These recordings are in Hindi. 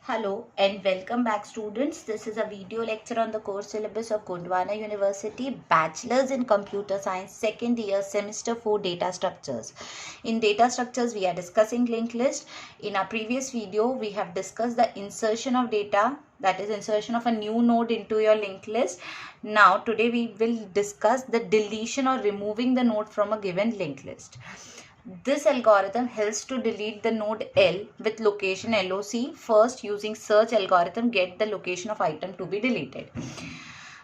Hello and welcome back students. This is a video lecture on the course syllabus of Gondwana University, Bachelor's in Computer Science, second year, semester 4, Data Structures. In Data Structures, we are discussing linked list. In our previous video, we have discussed the insertion of data, that is insertion of a new node into your linked list. Now, today we will discuss the deletion or removing the node from a given linked list. This algorithm helps to delete the node L with location LOC. First, using search algorithm, get the location of item to be deleted.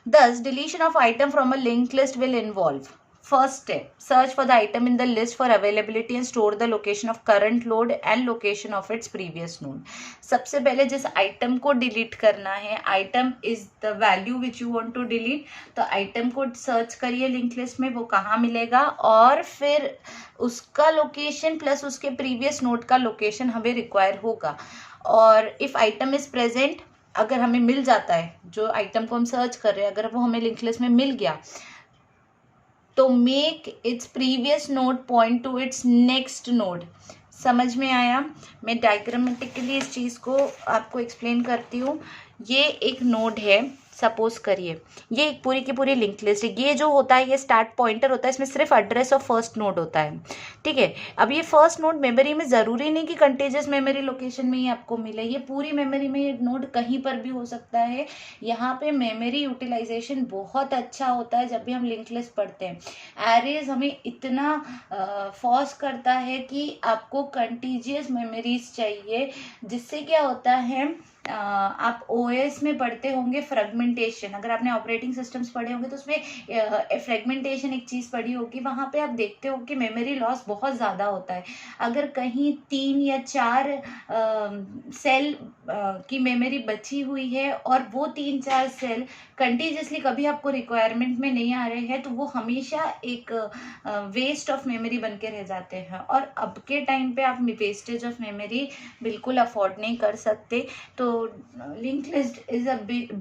Thus, deletion of item from a linked list will involve: first step, search for the item in the list for availability and store the location of current node and location of its previous node. सबसे पहले जिस आइटम को डिलीट करना है, item is the value which you want to delete, तो आइटम को सर्च करिए लिंक लिस्ट में, वो कहाँ मिलेगा, और फिर उसका लोकेशन प्लस उसके प्रीवियस नोड का लोकेशन हमें रिक्वायर होगा. और इफ आइटम इज प्रेजेंट, अगर हमें मिल जाता है जो आइटम को हम सर्च कर रहे हैं, अगर वो हमें लिंक लिस्ट में मिल गया, तो make its previous node point to it's next node. समझ में आया? मैं डायग्रामेटिकली इस चीज़ को आपको एक्सप्लेन करती हूँ. ये एक नोड है, सपोज करिए ये एक पूरी की पूरी लिंक लिस्ट है. ये जो होता है ये स्टार्ट पॉइंटर होता है, इसमें सिर्फ एड्रेस ऑफ फर्स्ट नोड होता है. ठीक है, अब ये फर्स्ट नोड मेमोरी में ज़रूरी नहीं कि कंटीजियस मेमोरी लोकेशन में ही आपको मिले, ये पूरी मेमोरी में ये नोड कहीं पर भी हो सकता है. यहाँ पे मेमोरी यूटिलाइजेशन बहुत अच्छा होता है जब भी हम लिंक लिस्ट पढ़ते हैं. एरेज हमें इतना फोर्स करता है कि आपको कंटीजियस मेमोरीज चाहिए, जिससे क्या होता है, आप ओएस में पढ़ते होंगे फ्रेगमेंटेशन. अगर आपने ऑपरेटिंग सिस्टम्स पढ़े होंगे तो उसमें फ्रेगमेंटेशन एक चीज़ पढ़ी होगी. वहाँ पे आप देखते हो कि मेमोरी लॉस बहुत ज़्यादा होता है. अगर कहीं 3 या 4 सेल की मेमोरी बची हुई है और वो 3-4 सेल कंटीजियसली कभी आपको रिक्वायरमेंट में नहीं आ रहे हैं, तो वो हमेशा एक वेस्ट ऑफ मेमोरी बन के रह जाते हैं. और अब के टाइम पे आप वेस्टेज ऑफ मेमोरी बिल्कुल अफोर्ड नहीं कर सकते. तो link list is a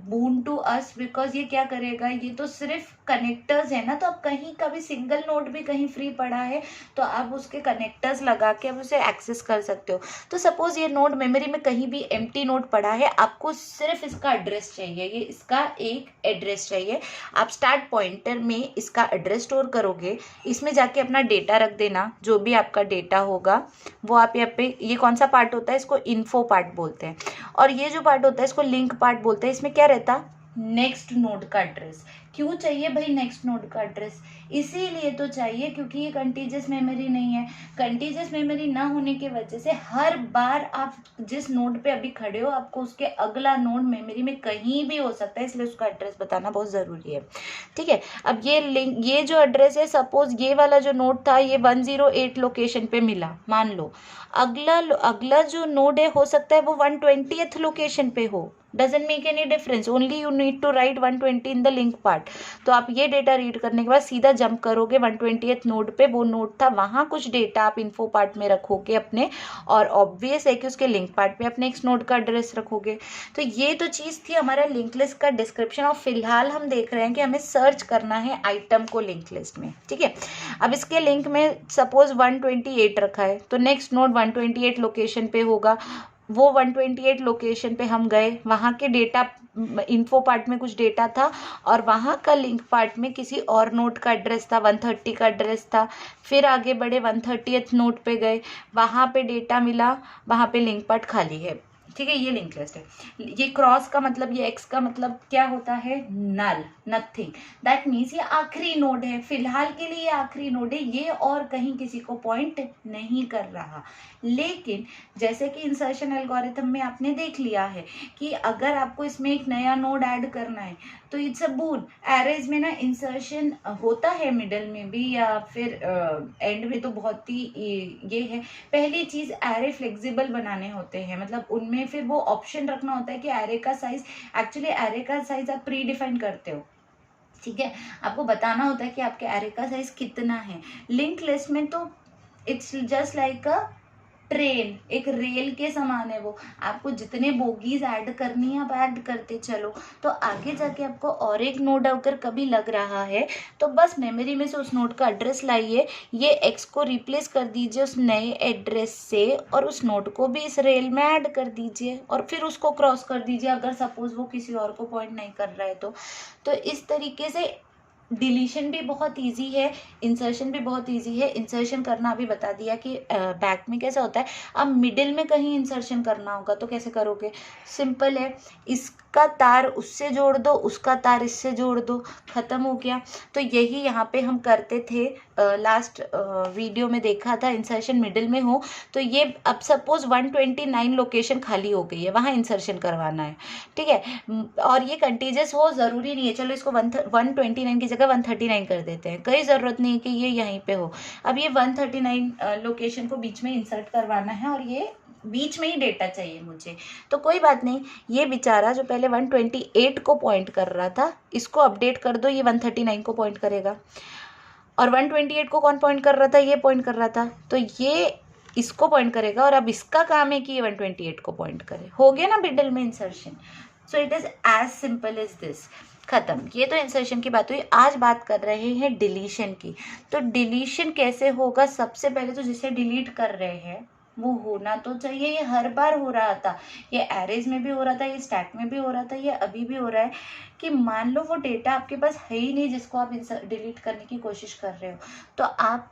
boon to us, because ये क्या करेगा, ये तो सिर्फ कनेक्टर्स है ना, तो अब कहीं का भी सिंगल नोड भी कहीं फ्री पड़ा है तो आप उसके कनेक्टर्स लगा के आप उसे एक्सेस कर सकते हो. तो सपोज ये नोड मेमोरी में कहीं भी एम्प्टी नोड पड़ा है, आपको सिर्फ इसका एड्रेस चाहिए, ये इसका एक एड्रेस चाहिए. आप स्टार्ट पॉइंटर में इसका एड्रेस स्टोर करोगे, इसमें जाके अपना डेटा रख देना, जो भी आपका डेटा होगा वो आप यहाँ पे, ये कौन सा पार्ट होता है, इसको इन्फो पार्ट बोलते हैं. और ये जो पार्ट होता है इसको लिंक पार्ट बोलते हैं. इसमें क्या रहता, नेक्स्ट नोड का एड्रेस. क्यों चाहिए भाई नेक्स्ट नोड का एड्रेस? इसीलिए तो चाहिए क्योंकि ये कंटीजियस मेमोरी नहीं है. कंटीजियस मेमोरी ना होने की वजह से हर बार आप जिस नोड पे अभी खड़े हो, आपको उसके अगला नोड मेमोरी में कहीं भी हो सकता है, इसलिए उसका एड्रेस बताना बहुत ज़रूरी है. ठीक है, अब ये लिंक, ये जो एड्रेस है, सपोज ये वाला जो नोड था ये 108 लोकेशन पे मिला, मान लो. अगला जो नोड है हो सकता है वो 120th लोकेशन पे हो. Doesn't make any difference, only you need to write 120 in the link part. तो आप ये डेटा रीड करने के बाद सीधा जंप करोगे 120th नोड पे, वो नोड था, वहाँ कुछ डेटा आप इन्फो पार्ट में रखोगे अपने, और ऑब्वियस है कि उसके लिंक पार्ट में अपने नेक्स्ट नोड का एड्रेस रखोगे. तो ये तो चीज़ थी हमारा लिंक लिस्ट का डिस्क्रिप्शन. और फिलहाल हम देख रहे हैं कि हमें सर्च करना है आइटम को लिंक लिस्ट में. ठीक है, अब इसके लिंक में सपोज 128 रखा है, तो नेक्स्ट नोड 128 लोकेशन पे होगा. वो 128 लोकेशन पे हम गए, वहाँ के डेटा इन्फो पार्ट में कुछ डेटा था, और वहाँ का लिंक पार्ट में किसी और नोड का एड्रेस था, 130 का एड्रेस था. फिर आगे बढ़े 130th नोड पे गए, वहाँ पे डेटा मिला, वहाँ पे लिंक पार्ट खाली है. ठीक है, ये लिंक लिस्ट है. ये क्रॉस का मतलब, ये एक्स का मतलब क्या होता है, नल, नथिंग. दैट मीन्स ये आखिरी नोड है, फिलहाल के लिए ये आखिरी नोड है, ये और कहीं किसी को पॉइंट नहीं कर रहा. लेकिन जैसे कि इंसर्शन एल्गोरिथम में आपने देख लिया है कि अगर आपको इसमें एक नया नोड ऐड करना है तो इट्स अ बून. एरेज में ना इंसर्शन होता है मिडल में भी, या फिर एंड में, तो बहुत ही ये है. पहली चीज़, एरे फ्लेक्सिबल बनाने होते हैं, मतलब उनमें फिर वो ऑप्शन रखना होता है कि एरे का साइज, एक्चुअली एरे का साइज आप प्री डिफाइन करते हो. ठीक है, आपको बताना होता है कि आपके एरे का साइज कितना है. लिंक लिस्ट में तो it's just like a train एक रेल के समान है वो, आपको जितने बोगीज ऐड करनी है आप ऐड करते चलो। तो आगे जाके आपको और एक नोड अगर कभी लग रहा है तो बस मेमोरी में से उस नोड का एड्रेस लाइए, ये x को रिप्लेस कर दीजिए उस नए एड्रेस से और उस नोड को भी इस रेल में ऐड कर दीजिए और फिर उसको क्रॉस कर दीजिए अगर सपोज वो किसी और को पॉइंट नहीं कर रहा है तो इस तरीके से डिलीशन भी बहुत इजी है, इंसर्शन भी बहुत इजी है। इंसर्शन करना अभी बता दिया कि बैक में कैसे होता है। अब मिडिल में कहीं इंसर्शन करना होगा तो कैसे करोगे, सिंपल है, इसका तार उससे जोड़ दो, उसका तार इससे जोड़ दो, खत्म हो गया। तो यही यहाँ पे हम करते थे, लास्ट वीडियो में देखा था इंसर्शन मिडिल में हो तो ये अब सपोज 129 लोकेशन खाली हो गई है, वहाँ इंसर्शन करवाना है, ठीक है। और ये कंटीजियस हो ज़रूरी नहीं है, चलो इसको 129 की जगह 139 कर देते हैं, कोई ज़रूरत नहीं है कि ये यहीं पे हो। अब ये 139 लोकेशन को बीच में इंसर्ट करवाना है और ये बीच में ही डेटा चाहिए मुझे, तो कोई बात नहीं, ये बेचारा जो पहले 128 को पॉइंट कर रहा था इसको अपडेट कर दो, ये 139 को पॉइंट करेगा। और 128 को कौन पॉइंट कर रहा था, ये पॉइंट कर रहा था, तो ये इसको पॉइंट करेगा और अब इसका काम है कि ये 128 को पॉइंट करे, हो गया ना मिडिल में insertion. So it is as simple as this, खत्म। ये तो इंसर्शन की बात हुई। आज बात कर रहे हैं डिलीशन की। तो डिलीशन कैसे होगा, सबसे पहले तो जिसे डिलीट कर रहे हैं वो होना तो चाहिए, ये हर बार हो रहा था, ये एरेज में भी हो रहा था, ये स्टैक में भी हो रहा था, ये अभी भी हो रहा है कि मान लो वो डेटा आपके पास है ही नहीं जिसको आप डिलीट करने की कोशिश कर रहे हो, तो आप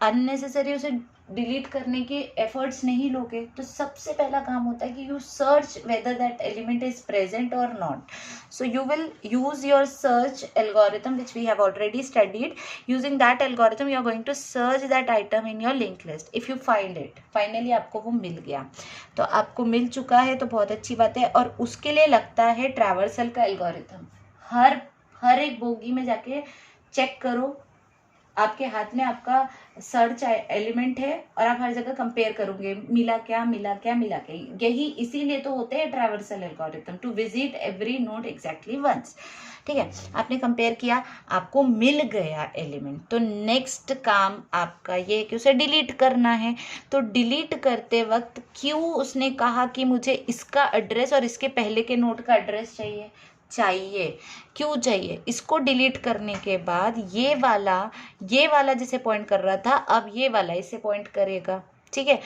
अननेसेसरी उसे डिलीट करने के एफर्ट्स नहीं लोगे। तो सबसे पहला काम होता है कि you search whether that element is present और not. So you will use your search algorithm which we have already studied. Using that algorithm you are going to search that item in your link list. If you find it, finally आपको वो मिल गया, तो आपको मिल चुका है तो बहुत अच्छी बात है। और उसके लिए लगता है ट्रैवर्सल का एल्गोरिथम। हर एक बोगी में जाके चेक करो, आपके हाथ में आपका सर्च एलिमेंट है और आप हर जगह कंपेयर करोगे, मिला क्या मिला क्या मिला क्या। यही इसीलिए तो होते हैं traversal algorithm, to visit every node exactly once, ठीक है। आपने कंपेयर किया, आपको मिल गया एलिमेंट, तो नेक्स्ट काम आपका ये है कि उसे डिलीट करना है। तो डिलीट करते वक्त क्यों उसने कहा कि मुझे इसका एड्रेस और इसके पहले के नोड का एड्रेस चाहिए, क्यों चाहिए, इसको डिलीट करने के बाद ये वाला जिसे पॉइंट कर रहा था अब ये वाला इसे पॉइंट करेगा, ठीक है।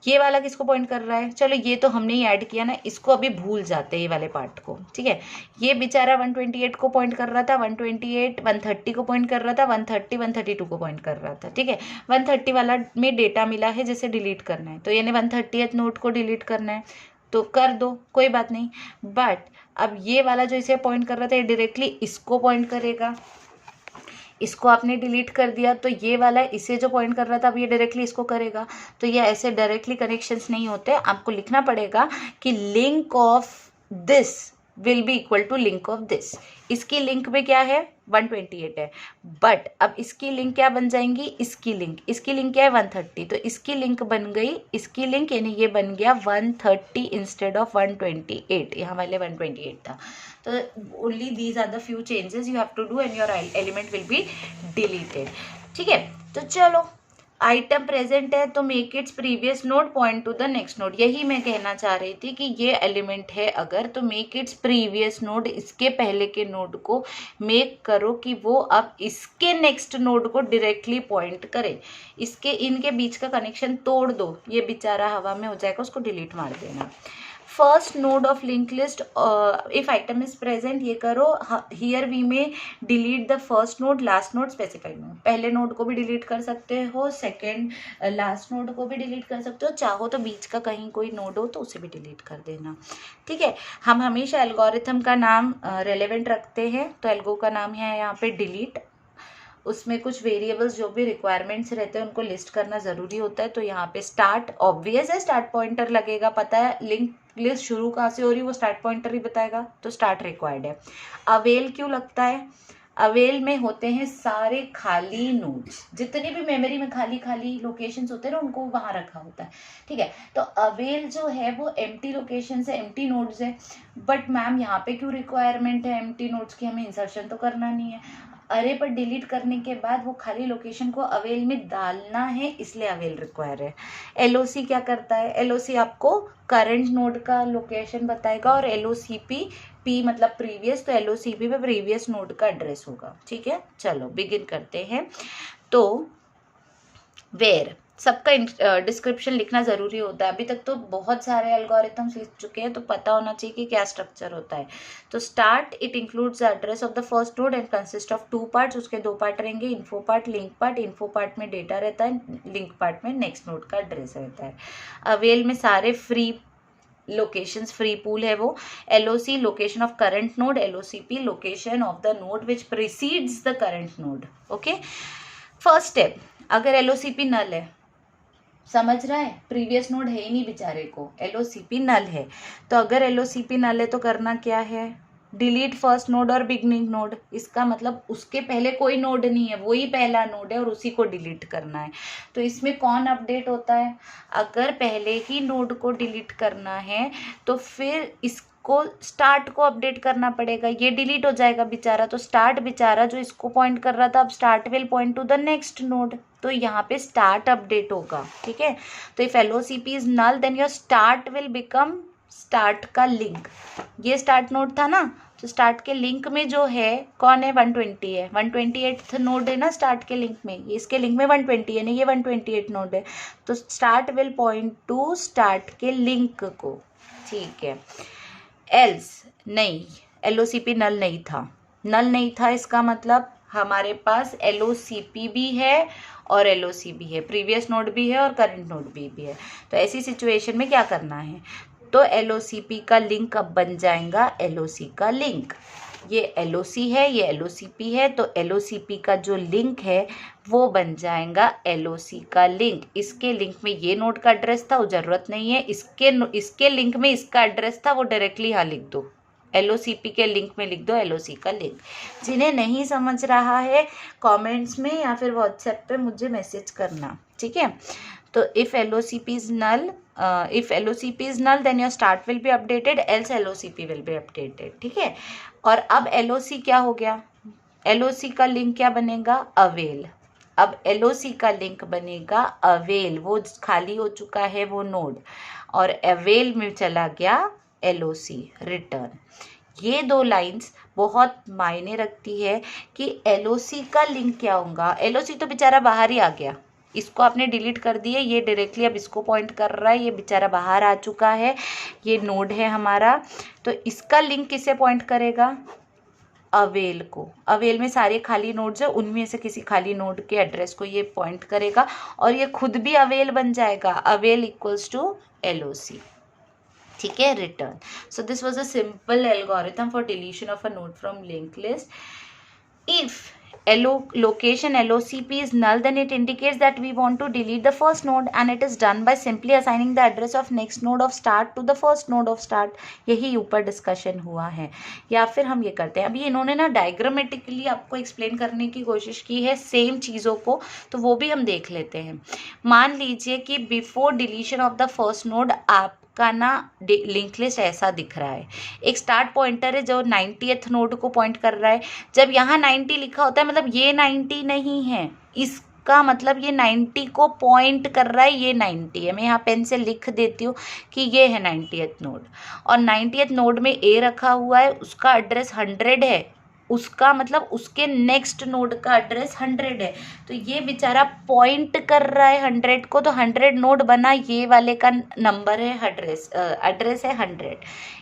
ये वाला किसको पॉइंट कर रहा है, चलो ये तो हमने ही ऐड किया ना, इसको अभी भूल जाते हैं ये वाले पार्ट को, ठीक है। ये बेचारा 128 को पॉइंट कर रहा था, 128 130 को पॉइंट कर रहा था, 130 132 को पॉइंट कर रहा था, ठीक है। 130 वाला में डेटा मिला है जिसे डिलीट करना है, तो यानी 130th नोड को डिलीट करना है तो कर दो, कोई बात नहीं। बट अब ये वाला जो इसे पॉइंट कर रहा था ये डायरेक्टली इसको पॉइंट करेगा, इसको आपने डिलीट कर दिया तो ये वाला इसे जो पॉइंट कर रहा था अब ये डायरेक्टली इसको करेगा। तो ये ऐसे डायरेक्टली कनेक्शंस नहीं होते, आपको लिखना पड़ेगा कि link of this will be equal to link of this. इसकी लिंक में क्या है 128 है, बट अब इसकी लिंक क्या बन जाएंगी, इसकी लिंक क्या है 130, तो इसकी लिंक बन गई, इसकी लिंक यानी ये बन गया 130 इंस्टेड ऑफ 128, यहाँ वाले 128 था। तो only these are the few changes you have to do and your element will be deleted, ठीक है। तो चलो आइटम प्रेजेंट है तो make its previous node point to the next node, यही मैं कहना चाह रही थी कि ये एलिमेंट है अगर तो मेक इट्स प्रीवियस नोड, इसके पहले के नोड को मेक करो कि वो अब इसके नेक्स्ट नोड को डायरेक्टली पॉइंट करे, इसके इनके बीच का कनेक्शन तोड़ दो, ये बेचारा हवा में हो जाएगा, उसको डिलीट मार देना। First node of link list if item is present, ये करो। हियर वी में delete the first node, last node, specified node. पहले नोड को भी डिलीट कर सकते हो, सेकंड लास्ट नोड को भी डिलीट कर सकते हो, चाहो तो बीच का कहीं कोई नोड हो तो उसे भी डिलीट कर देना, ठीक है। हम हमेशा एल्गोरिथम का नाम रेलेवेंट रखते हैं, तो एल्गो का नाम है यहाँ पे डिलीट, उसमें कुछ वेरिएबल्स जो भी रिक्वायरमेंट्स रहते हैं उनको लिस्ट करना ज़रूरी होता है। तो यहाँ पे स्टार्ट ऑब्वियस है, स्टार्ट पॉइंटर लगेगा, पता है लिंक लिस्ट शुरू कहाँ से हो रही है वो स्टार्ट पॉइंटर ही बताएगा, तो स्टार्ट रिक्वायर्ड है। अवेल क्यों लगता है, अवेल में होते हैं सारे खाली नोड्स, जितने भी मेमोरी में खाली लोकेशंस होते हैं ना उनको वहाँ रखा होता है, ठीक है। तो अवेल जो है वो एम्प्टी लोकेशंस है, एम्प्टी नोड्स है। बट मैम यहाँ पे क्यों रिक्वायरमेंट है एम्प्टी नोड्स की, हमें इंसर्शन तो करना नहीं है। अरे पर डिलीट करने के बाद वो खाली लोकेशन को अवेल में डालना है, इसलिए अवेल रिक्वायर है। एलओसी क्या करता है, एलओसी आपको करंट नोड का लोकेशन बताएगा, और एलओसीपी पी मतलब प्रीवियस, तो एलओसीपी पे प्रीवियस नोड का एड्रेस होगा। ठीक है, चलो बिगिन करते हैं। तो वेयर सबका डिस्क्रिप्शन लिखना ज़रूरी होता है। अभी तक तो बहुत सारे एल्गोरिथम्स लिख चुके हैं, तो पता होना चाहिए कि क्या स्ट्रक्चर होता है। तो start it includes the address of the first node and consist of 2 parts. उसके 2 पार्ट रहेंगे, info part, link part. Info part में डेटा रहता है, लिंक पार्ट में नेक्स्ट नोड का एड्रेस रहता है। अवेल में सारे फ्री लोकेशंस, फ्री पूल है वो। LOC location of current node, LOCP location of the node which precedes the current node. Okay, first step, अगर एलओसीपी नल है, समझ रहा है, प्रीवियस नोड है ही नहीं बेचारे को, एलओसीपी नल है। तो अगर एलओसीपी नल है तो करना क्या है, डिलीट फर्स्ट नोड और बिगनिंग नोड। इसका मतलब उसके पहले कोई नोड नहीं है, वही पहला नोड है और उसी को डिलीट करना है। तो इसमें कौन अपडेट होता है, अगर पहले ही नोड को डिलीट करना है तो फिर इसको स्टार्ट को अपडेट करना पड़ेगा। ये डिलीट हो जाएगा बेचारा, तो स्टार्ट बेचारा जो इसको पॉइंट कर रहा था, अब start will point to the next node, तो यहाँ पे स्टार्ट अपडेट होगा। ठीक है, तो if LOCP is null then your start will become start का लिंक। ये स्टार्ट नोड था ना, तो स्टार्ट के लिंक में जो है कौन है, 120 है, 128th नोड है ना स्टार्ट के लिंक में। ये इसके लिंक में 120 है, नहीं ये 128 नोड है, तो start will point to start के लिंक को। ठीक है, एल्स नहीं, एलओसीपी नल नहीं था, नल नहीं था इसका मतलब हमारे पास एलओसीपी भी है और एलओसी भी है, प्रीवियस नोड भी है और करंट नोड भी है। तो ऐसी सिचुएशन में क्या करना है, तो एलओसीपी का लिंक अब बन जाएगा एलओसी का लिंक। ये एलओसी है, ये एलओसीपी है, तो एलओसीपी का जो लिंक है वो बन जाएगा एलओसी का लिंक। इसके लिंक में ये नोड का एड्रेस था, वो ज़रूरत नहीं है, इसके लिंक में इसका एड्रेस था, वो डायरेक्टली यहाँ लिख दो, एलओसीपी के लिंक में लिख दो एलओसी का लिंक। जिन्हें नहीं समझ रहा है कमेंट्स में या फिर व्हाट्सएप पे मुझे मैसेज करना। ठीक है, तो if LOCP is null, if LOCP is null then your start will be updated, else LOCP will be updated. ठीक है, और अब एलओसी क्या हो गया, एलओसी का लिंक क्या बनेगा, अवेल। अब एलओसी का लिंक बनेगा अवेल, वो खाली हो चुका है वो नोड, और अवेल में चला गया एलओसी रिटर्न। ये 2 लाइंस बहुत मायने रखती है कि एलओसी का लिंक क्या होगा। एलओसी तो बेचारा बाहर ही आ गया, इसको आपने डिलीट कर दिए, ये डायरेक्टली अब इसको पॉइंट कर रहा है, ये बेचारा बाहर आ चुका है, ये नोड है हमारा, तो इसका लिंक किसे पॉइंट करेगा, अवेल को। अवेल में सारे खाली नोड्स है, उनमें से किसी खाली नोड के एड्रेस को ये पॉइंट करेगा, और ये खुद भी अवेल बन जाएगा, अवेल इक्वल्स टू एलओसी। ठीक है, return. So this was a simple algorithm for deletion of a node from link list. If location LOCP is null, then it indicates that we want to delete the first node, and it is done by simply assigning the address of next node of start to the first node of start। यही ऊपर डिस्कशन हुआ है। या फिर हम ये करते हैं, अभी इन्होंने ना डायग्रामेटिकली आपको एक्सप्लेन करने की कोशिश की है सेम चीज़ों को, तो वो भी हम देख लेते हैं। मान लीजिए कि before deletion of the first node आप का ना लिंक लिस्ट ऐसा दिख रहा है, एक स्टार्ट पॉइंटर है जो 90th नोड को पॉइंट कर रहा है। जब यहाँ 90 लिखा होता है मतलब ये 90 नहीं है, इसका मतलब ये 90 को पॉइंट कर रहा है, ये 90 है। मैं यहाँ पेन से लिख देती हूँ कि ये है 90th नोड, और 90th नोड में ए रखा हुआ है, उसका एड्रेस 100 है, उसका मतलब उसके नेक्स्ट नोड का एड्रेस 100 है, तो ये बेचारा पॉइंट कर रहा है 100 को, तो 100 नोड बना, ये वाले का नंबर है एड्रेस है 100,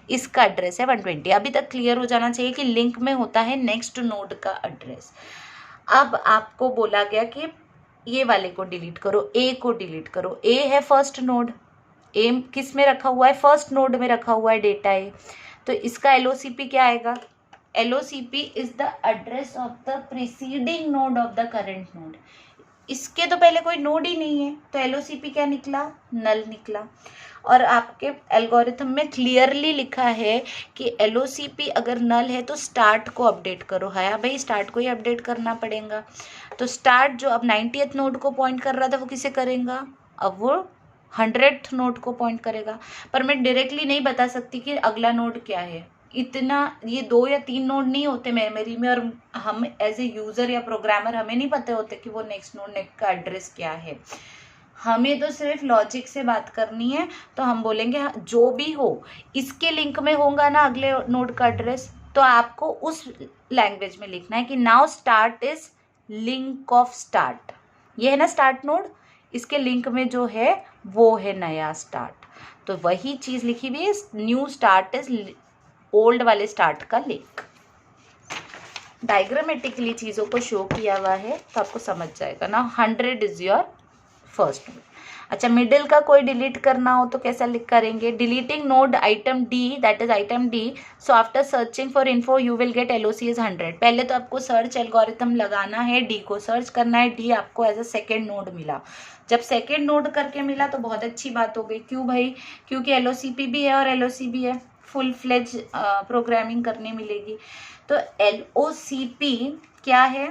इसका एड्रेस है 120। अभी तक क्लियर हो जाना चाहिए कि लिंक में होता है नेक्स्ट नोड का एड्रेस। अब आपको बोला गया कि ये वाले को डिलीट करो, ए को डिलीट करो। ए है फर्स्ट नोड, ए किस में रखा हुआ है, फर्स्ट नोड में रखा हुआ है डेटा ए, तो इसका एलओसीपी क्या आएगा, LOCP is the address of the preceding node of the current node। इसके तो पहले कोई नोड ही नहीं है, तो LOCP क्या निकला, नल निकला। और आपके एल्गोरिथम में क्लियरली लिखा है कि LOCP अगर नल है तो स्टार्ट को अपडेट करो। है भाई, स्टार्ट को ही अपडेट करना पड़ेगा। तो स्टार्ट जो अब 90th नोड को पॉइंट कर रहा था वो किसे करेगा, अब वो 100th नोड को पॉइंट करेगा। पर मैं डायरेक्टली नहीं बता सकती कि अगला नोड क्या है, इतना ये 2 या 3 नोड नहीं होते मेमोरी में, और हम एज ए यूजर या प्रोग्रामर हमें नहीं पता होते कि वो नेक्स्ट नोड का एड्रेस क्या है। हमें तो सिर्फ लॉजिक से बात करनी है, तो हम बोलेंगे जो भी हो इसके लिंक में होगा ना अगले नोड का एड्रेस, तो आपको उस लैंग्वेज में लिखना है कि now start is link of start. ये है ना स्टार्ट नोड, इसके लिंक में जो है वो है नया स्टार्ट, तो वही चीज लिखी हुई है, न्यू स्टार्ट इज ओल्ड वाले स्टार्ट का लिंक। डायग्रामेटिकली चीजों को शो किया हुआ है तो आपको समझ जाएगा ना। 100 इज योर फर्स्ट नोड। अच्छा, मिडिल का कोई डिलीट करना हो तो कैसा लिख करेंगे, deleting node item D, that is item D, so after searching for info you will get LOC is 100। पहले तो आपको सर्च एल्गोरिथम लगाना है, डी को सर्च करना है, डी आपको एज अ सेकेंड नोड मिला। जब सेकेंड नोड करके मिला तो बहुत अच्छी बात हो गई। क्यों भाई, क्योंकि एलओसीपी भी है और एलओसी भी है, फुल फ्लेज प्रोग्रामिंग करने मिलेगी। तो एलओसीपी क्या है,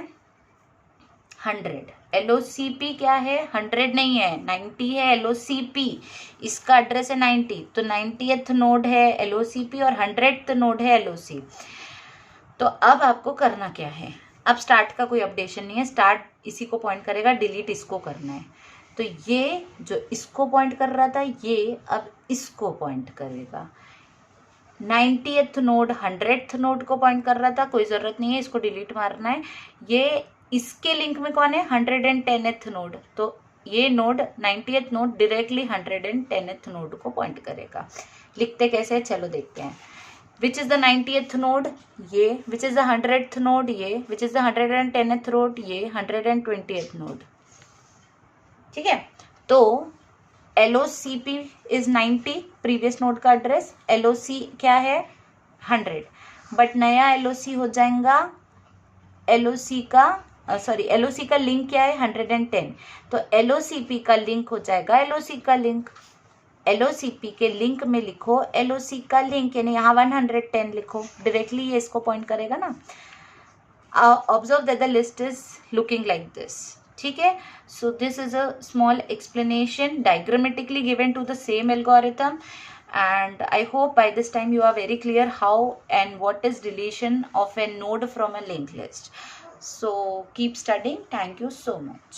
100। एलओसीपी क्या है, 100 नहीं है, 90 है एलओसीपी, इसका एड्रेस है 90, तो 90th नोड है एलओसीपी और 100th नोड है एलओसी। तो अब आपको करना क्या है, अब स्टार्ट का कोई अपडेशन नहीं है, स्टार्ट इसी को पॉइंट करेगा, डिलीट इसको करना है। तो ये जो इसको पॉइंट कर रहा था ये अब इसको पॉइंट करेगा। 90th नोड 100th नोड को पॉइंट कर रहा था, कोई ज़रूरत नहीं है, इसको डिलीट मारना है। ये इसके लिंक में कौन है, 110th नोड, तो ये node 90th node directly 110th node को पॉइंट करेगा। लिखते कैसे है चलो देखते हैं। Which is the 90th node, ये, which is the 100th node, ये, which is the 110th node, ये, 120th नोड। ठीक है, तो LOCP इज 90, प्रीवियस नोड का एड्रेस, LOC क्या है 100, बट नया LOC हो जाएगा, LOC का लिंक क्या है 110, तो LOCP का लिंक हो जाएगा LOC का लिंक। LOCP के लिंक में लिखो LOC का लिंक, यानी यहाँ 110 लिखो, डायरेक्टली ये इसको पॉइंट करेगा ना। Observe that the list is looking like this. ठीक है, so this is a small explanation diagrammatically given to the same algorithm, and I hope by this time you are very clear how and what is deletion of a node from a linked list. So keep studying. Thank you so much.